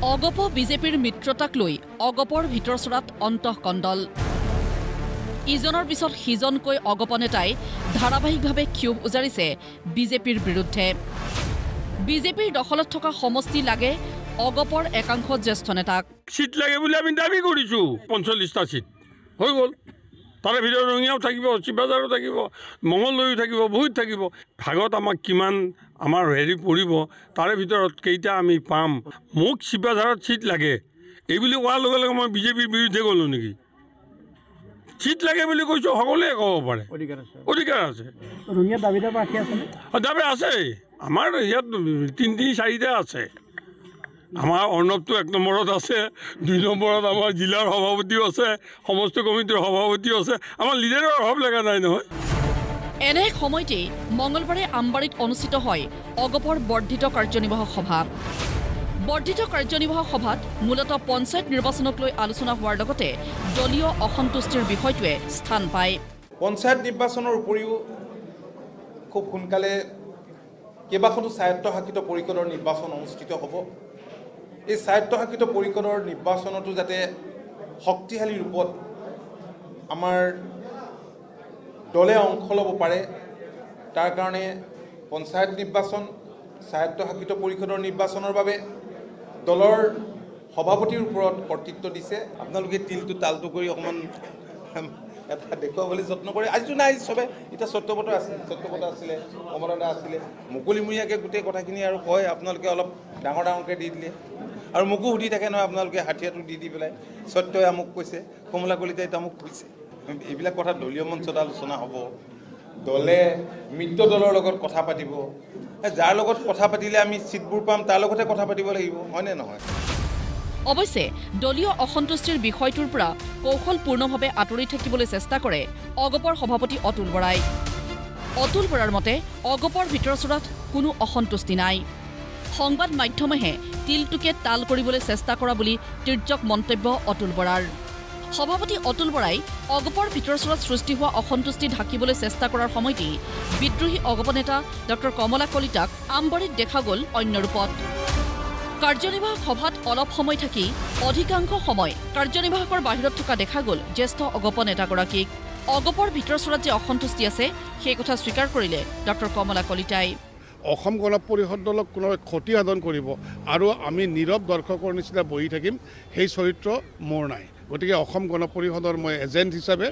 অগপ বিজেপিৰ মিত্ৰতাক লৈ অগপৰ ভিতৰচৰাত অন্তঃকণ্ডল ইজনৰ পিছত সিজনকৈ অগপ নেতাই ধাৰাবাহিকভাৱে ক্ষোভ উজাৰিছে বিজেপিৰ বিৰুদ্ধে বিজেপিৰ দখলত থকা সমষ্টি লাগে অগপৰ একাংশ জ্যেষ্ঠ নেতাক সিট লাগে বুলি আমি দাবী কৰিছো 45টা সিট হৈ গল তাৰে ভিতৰত ৰঙিয়াও থাকিব চিবাজাৰো থাকিব মঙলদৈও থাকিব বহুত থাকিব ভাগত আমাক কিমান আমাৰ হেৰি পৰিব তাৰে ভিতৰত কেইটা আমি পাম মোক চিবাজাৰত সিট লাগে এই বুলি কোৱাৰ লগে লগে মই বিজেপিৰ বিৰুদ্ধে গ'লো নেকি সিট লাগে বুলি কৈছো সকলোৱে ক'ব পাৰে অধিকাৰ আছে ৰঙিয়াত দাবীদাৰ প্ৰাৰ্থী আছে দাবী আছে আমাৰ ইয়াত 3-4টা আছে আমাৰ অৰ্ণৱটো 1 নম্বৰত আছে 2 নম্বৰত আমাৰ জিলাৰ সভাপতিও আছে সমস্ত কমিটিৰ সভাপতিও আছে আমাৰ লিডাৰৰ অভাৱ লগা নাই নহয় এনে সময়তেই মঙলবাৰে আমবাৰীত অনুষ্ঠিত হয় অগপৰ বৰ্ধিত কাৰ্যনিৰ্বাহক সভা বৰ্ধিত কাৰ্যনিৰ্বাহক সভাত মূলত পঞ্চায়ত নিৰ্বাচনক লৈ আলোচনা হোৱাৰ লগতে দলীয় অসন্তুষ্টিৰ বিষয়টোৱে স্থান পায় পঞ্চায়ত নিৰ্বাচনৰ উপৰিও খুব সোনকালে কেইবাখনো স্বায়ত্তশাসিত পৰিষদৰ নিৰ্বাচন অনুষ্ঠিত হ'ব এই স্বায়ত্তশাসিত পৰিষদৰ নিৰ্বাচনতো যাতে শক্তিশালী ৰূপত আমাৰ দলে অংশ ল'ব পাৰে তাৰ কাৰণে পঞ্চায়ত নিৰ্বাচন স্বায়ত্তশাসিত পৰিষদৰ নিৰ্বাচনৰ বাবে দলৰ সভাপতিৰ ওপৰত কৰ্তৃত্ব দিছে আপোনালোকে তিলটো তালটো কৰি অকণমান এটা দেখুৱাবলৈ যত্ন কৰে আজিতো নাই চবে এতিয়া সত্যপত আছিলে কমলদা আছিলে মুকলিমূৰীয়াকৈ গোটেই কথাখিনি আৰু কয় আপোনালোকে অলপ ডাঙৰকৈ দি দিলে আৰু মোকো সুধি থাকে নহয় আপোনালোকে হাতীয়াটো দি পেলাই সত্যই আমুক কৈছে কমলা কলিতাই তামুক কৈছে এইবিলাক কথা দলীয় মঞ্চত আলোচনা হ'ব দলে মিত্ৰ দলৰ লগত কথা পাতিব যাৰ লগত কথা পাতিলে আমি চিটবোৰ পাম তাৰ লগতে কথা পাতিব লাগিব হয়নে নহয় অৱশ্যে দলীয় অসন্তুষ্টিৰ বিষয়টোৰ পৰা কৌশলপূৰ্ণভাৱে আঁতৰি থাকিবলৈ চেষ্টা কৰে অগপৰ সভাপতি অতুল বৰাই অতুল বৰাৰ মতে অগপৰ ভিতৰচৰাত কোনো অসন্তুষ্টি নাই সংবাদ মাধ্যমেহে তিলটোকে তাল কৰিবলৈ চেষ্টা কৰা বুলি তিৰ্যক মন্তব্য অতুল বৰাৰ সভাপতি অতুল বৰাই অগপৰ ভিতৰচৰাত সৃষ্টি হোৱা অসন্তুষ্টি ঢাকিবলৈ চেষ্টা কৰাৰ সময়তেই বিদ্ৰোহী অগপ নেতা ডক্টৰ কমলা কলিতাক আমবাৰীত দেখা গ'ল অন্য ৰূপত কাৰ্যনিৰ্বাহক সভাত অলপ সময় থাকি অধিকাংশ সময় কাৰ্যনিৰ্বাহকৰ বাহিৰত থকা দেখা গ'ল জ্যেষ্ঠ অগপ নেতাগৰাকীক অগপৰ ভিতৰচৰাত যে অসন্তুষ্টি আছে সেই কথা স্বীকাৰ কৰিলে ডক্টৰ কমলা কলিতাই অসম গণ পৰিষদ দলক কোনো ক্ষতি সাধন কৰিব আৰু আমি নীৰৱ দৰ্শকৰ নিচিনা বহি থাকিম সেই চৰিত্ৰ মোৰ নাই গতিকে অসম গণ পৰিষদৰ মই এজেণ্ট হিচাপে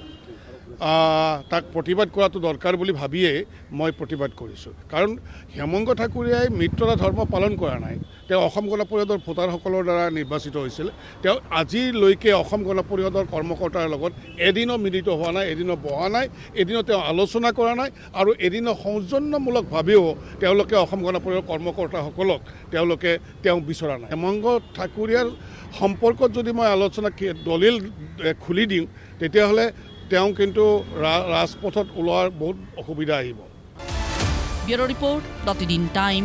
তাক প্ৰতিবাদ কৰাটো দৰকাৰ বুলি ভাবিয়েই মই প্ৰতিবাদ কৰিছোঁ কাৰণ হেমন্ত ঠাকুৰীয়াই মিত্ৰতা ধৰ্ম পালন কৰা নাই তেওঁ অসম গণ পৰিষদৰ ভোটাৰসকলৰ দ্বাৰা নিৰ্বাচিত হৈছিল তেওঁ আজিলৈকে অসম গণ পৰিষদৰ কৰ্মকৰ্তাৰ লগত এদিনো মিলিত হোৱা নাই এদিনো বহা নাই এদিনো তেওঁ আলোচনা কৰা নাই আৰু এদিনো সৌজন্যমূলকভাৱেও তেওঁলোকে অসম গণ পৰিষদৰ কৰ্মকৰ্তাসকলক তেওঁ বিচৰা নাই হেমন্ত ঠাকুৰীয়াৰ সম্পৰ্কত যদি মই আলোচনা দলিল খুলি দিওঁ তেতিয়াহ'লে তেওঁ কিন্তু ৰাজপথত ওলোৱাৰ বহুত অসুবিধা আহিব ব্যুৰো ৰিপৰ্ট প্ৰতিদিন টাইম